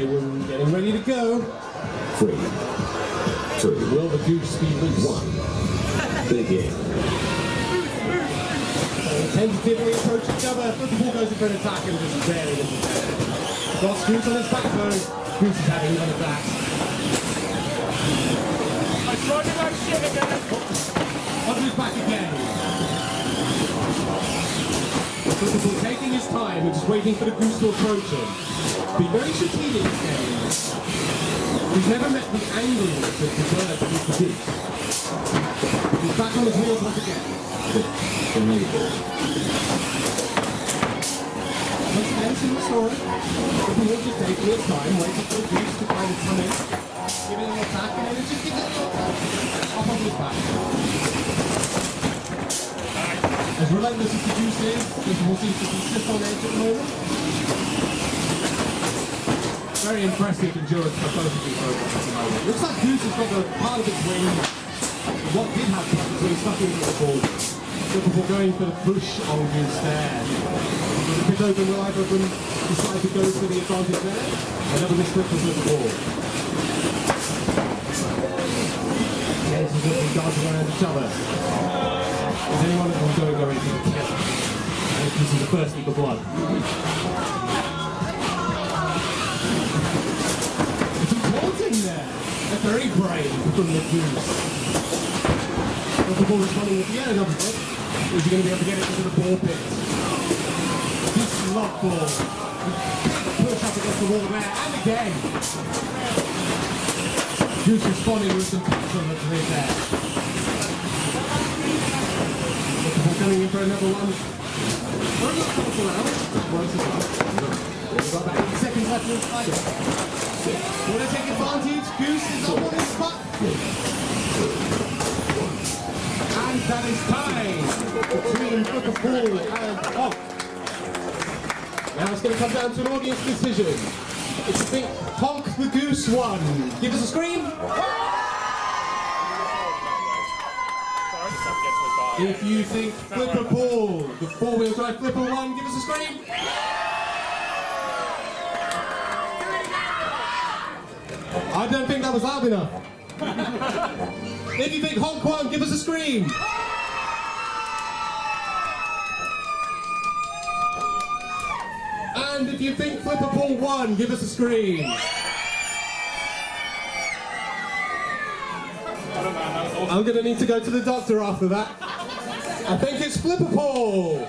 Okay, we're getting ready to go. 3, 2, Will the goose be loose? 1. Begin. Tentatively approach each other. Flipperpool goes in for an attack and just barely misses there. Got Goose on his back though. Goose is having none of that. I tried to go shit again. Onto his back again. Flipperpool taking his time and just waiting for the Goose to approach him. Be very strategic this game. He's never met the angliness of the bird that he's the Goose. He's back on his wheels once again. Once again, similar story. Flipperpool just taking his time, waiting for the Goose to kind of come in, giving him an attack, and then it just gives it a little up on his back. As relentless as the Goose is, Flipperpool seems to consist on edge at the moment. Very impressive endurance for both of these robots at the moment. Looks like Goose has got the part of its wing, what did have part of its wing stuck into the ball. Flipperpool going for the push on Goose there. With a bit open, will either of them decide to go for the advantage there? Another misfit for Flipperpool. Yes, he's looking darting around each other. Is anyone of them going to go into the together? This is the first leap of blood. It's important there. They're very brave from the Goose. Flipperpool responding with the air double hit. Is he going to be able to get it into the ball pit? This lock ball. Push up against the wall there, and again. Goose responding with some taps on the grid there. Flipperpool coming in for another one. Well, not close around. Works as well. We've got about 80 seconds left in the fight. Will they take advantage? Goose is up on his spot. And that is time between Flipperpool and Honk. Now it's going to come down to an audience decision. If you think Honk the Goose won, give us a scream. If you think Flipperpool, the four-wheel drive Flipper won, give us a scream. I don't think that was loud enough. If you think Honk won, give us a scream. And if you think Flipperpool won, give us a scream. I'm going to need to go to the doctor after that. I think it's Flipperpool.